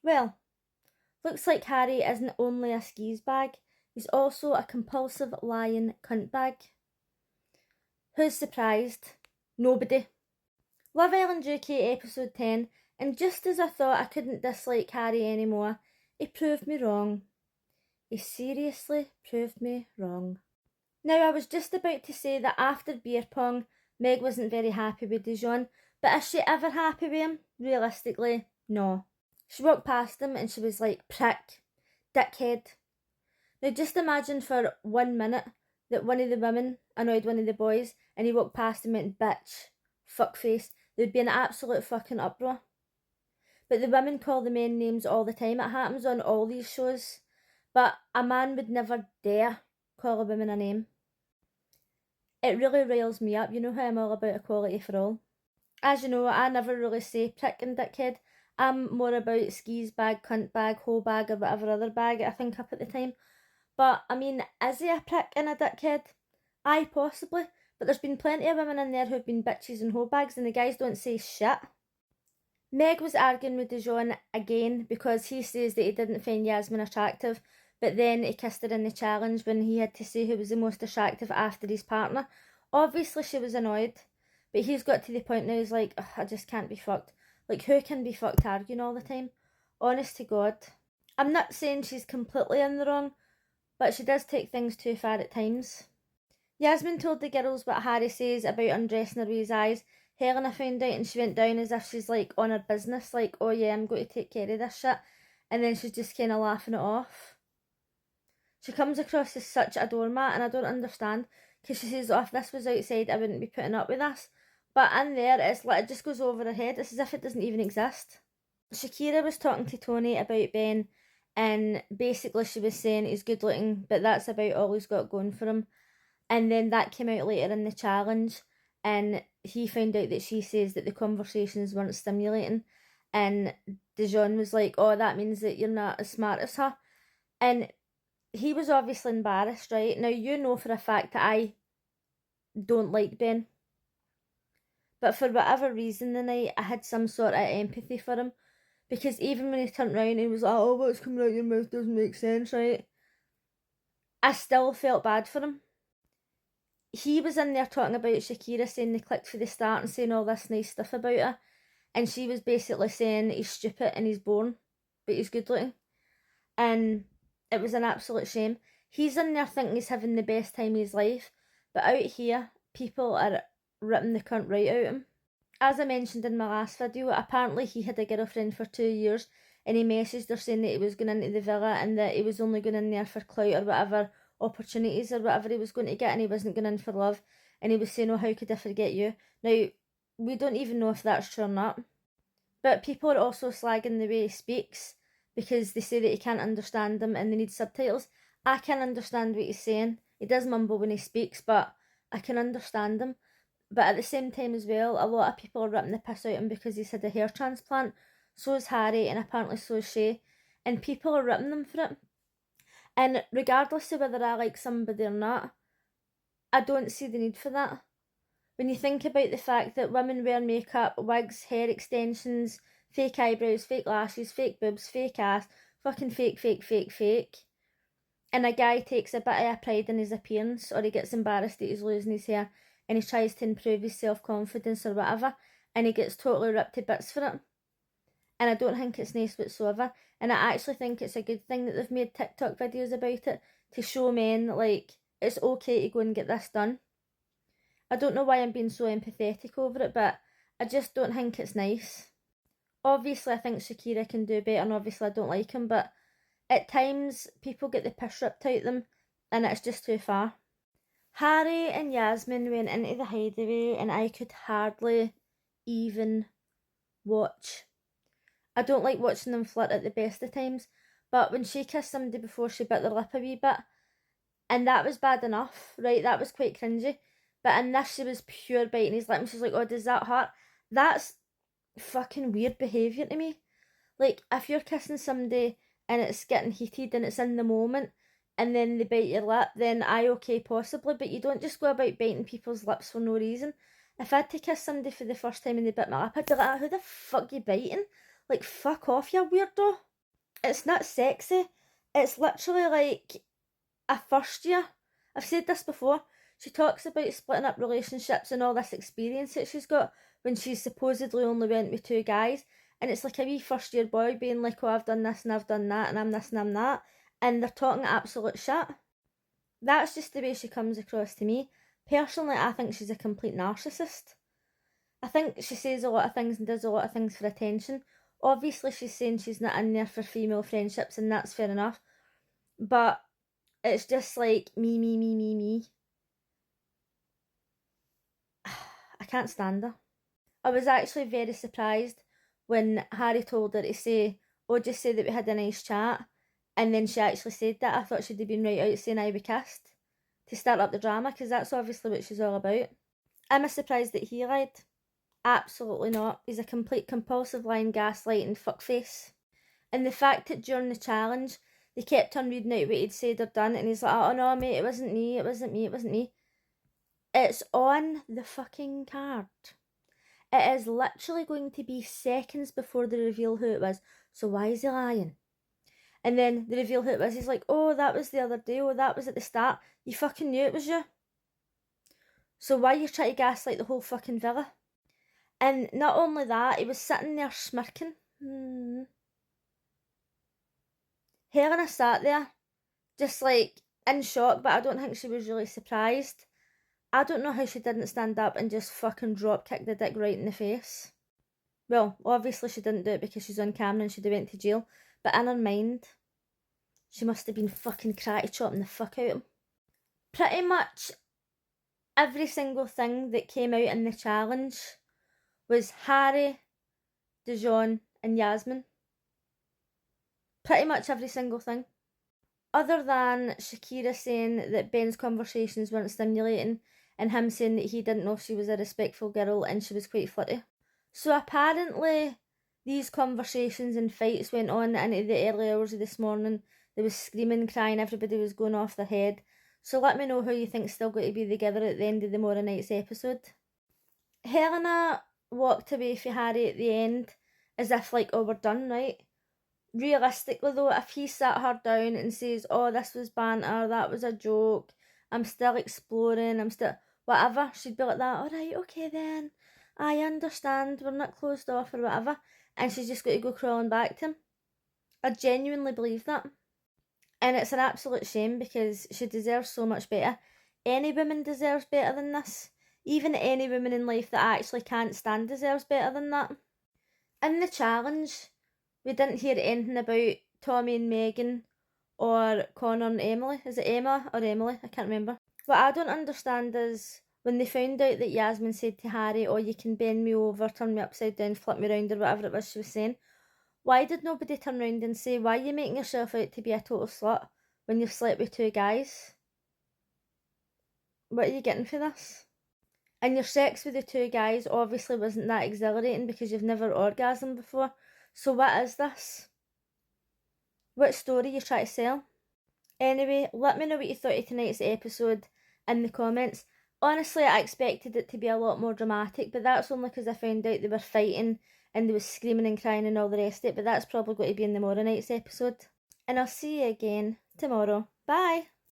Well, looks like Harry isn't only a skis bag, he's also a compulsive lying cunt bag. Who's surprised? Nobody. Love Island UK episode 10, and just as I thought I couldn't dislike Harry anymore, he proved me wrong. He seriously proved me wrong. Now, I was just about to say that after beer pong, Meg wasn't very happy with Dijon, but is she ever happy with him? Realistically, no. She walked past him and she was like, prick, dickhead. Now just imagine for 1 minute that one of the women annoyed one of the boys and he walked past him and went, bitch, fuckface. There'd be an absolute fucking uproar. But the women call the men names all the time. It happens on all these shows. But a man would never dare call a woman a name. It really riles me up. You know how I'm all about equality for all. As you know, I never really say prick and dickhead. I'm more about skis bag, cunt bag, hoe bag, or whatever other bag I think up at the time. But, I mean, is he a prick and a dickhead? Aye, possibly. But there's been plenty of women in there who've been bitches and hoe bags, and the guys don't say shit. Meg was arguing with Dijon again because he says that he didn't find Yasmin attractive, but then he kissed her in the challenge when he had to say who was the most attractive after his partner. Obviously she was annoyed, but he's got to the point now he's like, I just can't be fucked. Like, who can be fucked arguing all the time? Honest to God. I'm not saying she's completely in the wrong, but she does take things too far at times. Yasmin told the girls what Harry says about undressing her with his eyes. Helena found out and she went down as if she's like on her business, like, oh yeah, I'm going to take care of this shit. And then she's just kind of laughing it off. She comes across as such a doormat and I don't understand, because she says, oh, if this was outside I wouldn't be putting up with this. But in there, it's like it just goes over her head. It's as if it doesn't even exist. Shakira was talking to Tony about Ben, and basically she was saying he's good looking, but that's about all he's got going for him. And then that came out later in the challenge, and he found out that she says that the conversations weren't stimulating, and Dijon was like, oh, that means that you're not as smart as her. And he was obviously embarrassed, right? Now, you know for a fact that I don't like Ben. But for whatever reason the night, I had some sort of empathy for him. Because even when he turned around and he was like, oh, what's coming out of your mouth doesn't make sense, right? I still felt bad for him. He was in there talking about Shakira, saying they clicked for the start and saying all this nice stuff about her. And she was basically saying he's stupid and he's boring, but he's good looking. And it was an absolute shame. He's in there thinking he's having the best time of his life. But out here, people are ripping the cunt right out of him. As I mentioned in my last video, apparently he had a girlfriend for 2 years and he messaged her saying that he was going into the villa and that he was only going in there for clout or whatever opportunities or whatever he was going to get, and he wasn't going in for love, and he was saying, oh, how could I forget you? Now, we don't even know if that's true or not, but people are also slagging the way he speaks because they say that he can't understand them and they need subtitles. I can understand what he's saying. He does mumble when he speaks, but I can understand him. But at the same time as well, a lot of people are ripping the piss out of him because he's had a hair transplant. So is Harry, and apparently so is Shay. And people are ripping them for it. And regardless of whether I like somebody or not, I don't see the need for that. When you think about the fact that women wear makeup, wigs, hair extensions, fake eyebrows, fake lashes, fake boobs, fake ass, fucking fake. And a guy takes a bit of pride in his appearance, or he gets embarrassed that he's losing his hair, and he tries to improve his self-confidence or whatever, and he gets totally ripped to bits for it. And I don't think it's nice whatsoever. And I actually think it's a good thing that they've made TikTok videos about it to show men, like, it's okay to go and get this done. I don't know why I'm being so empathetic over it, but I just don't think it's nice. Obviously, I think Shakira can do better, and obviously I don't like him, but at times, people get the piss ripped out of them, and it's just too far. Harry and Yasmin went into the hideaway and I could hardly even watch. I don't like watching them flirt at the best of times, but when she kissed somebody before she bit their lip a wee bit, and that was bad enough, right? That was quite cringy. But in this, she was pure biting his lip and she's like, oh, does that hurt? That's fucking weird behaviour to me. Like, if you're kissing somebody and it's getting heated and it's in the moment, and then they bite your lip, then okay, possibly, but you don't just go about biting people's lips for no reason. If I had to kiss somebody for the first time and they bit my lip, I'd be like, who the fuck you biting? Like, fuck off, you weirdo. It's not sexy. It's literally like a first year. I've said this before. She talks about splitting up relationships and all this experience that she's got when she supposedly only went with 2 guys. And it's like a wee first year boy being like, oh, I've done this and I've done that and I'm this and I'm that. And they're talking absolute shit. That's just the way she comes across to me. Personally, I think she's a complete narcissist. I think she says a lot of things and does a lot of things for attention. Obviously, she's saying she's not in there for female friendships, and that's fair enough. But it's just like me, me, me, me, me. I can't stand her. I was actually very surprised when Harry told her to say, oh, just say that we had a nice chat. And then she actually said that. I thought she'd have been right out saying I we kissed to start up the drama, because that's obviously what she's all about. Am I surprised that he lied? Absolutely not. He's a complete compulsive lying, gaslighting fuckface. And the fact that during the challenge, they kept on reading out what he'd said or done, and he's like, oh no, mate, it wasn't me, it wasn't me, it wasn't me. It's on the fucking card. It is literally going to be seconds before they reveal who it was. So why is he lying? And then they reveal who it was. He's like, oh, that was the other day. Oh, that was at the start. You fucking knew it was you. So why are you trying to gaslight the whole fucking villa? And not only that, he was sitting there smirking. Helena sat there, just like in shock, but I don't think she was really surprised. I don't know how she didn't stand up and just fucking drop kick the dick right in the face. Well, obviously she didn't do it because she's on camera and she'd have went to jail, but in her mind, she must have been fucking karate chopping the fuck out of him. Pretty much every single thing that came out in the challenge was Harry, Dijon and Yasmin. Pretty much every single thing. Other than Shakira saying that Ben's conversations weren't stimulating and him saying that he didn't know if she was a respectful girl and she was quite flirty. So apparently these conversations and fights went on into the early hours of this morning. There was screaming, crying, everybody was going off their head. So let me know who you think's still going to be together at the end of tomorrow night's episode. Helena walked away from Harry at the end as if like, oh, we're done, right? Realistically though, if he sat her down and says, oh, this was banter, that was a joke, I'm still exploring, I'm still whatever, she'd be like that, alright, okay then, I understand, we're not closed off or whatever, and she's just got to go crawling back to him. I genuinely believe that. And it's an absolute shame because she deserves so much better. Any woman deserves better than this. Even any woman in life that I actually can't stand deserves better than that. In the challenge, we didn't hear anything about Tommy and Megan or Connor and Emily. Is it Emma or Emily? I can't remember. What I don't understand is when they found out that Yasmin said to Harry, oh, you can bend me over, turn me upside down, flip me around or whatever it was she was saying. Why did nobody turn around and say, why are you making yourself out to be a total slut when you've slept with 2 guys? What are you getting for this? And your sex with the 2 guys obviously wasn't that exhilarating because you've never orgasmed before. So what is this? What story you try to sell? Anyway, let me know what you thought of tonight's episode in the comments. Honestly, I expected it to be a lot more dramatic, but that's only because I found out they were fighting and they was screaming and crying and all the rest of it, but that's probably going to be in tomorrow night's episode. And I'll see you again tomorrow. Bye!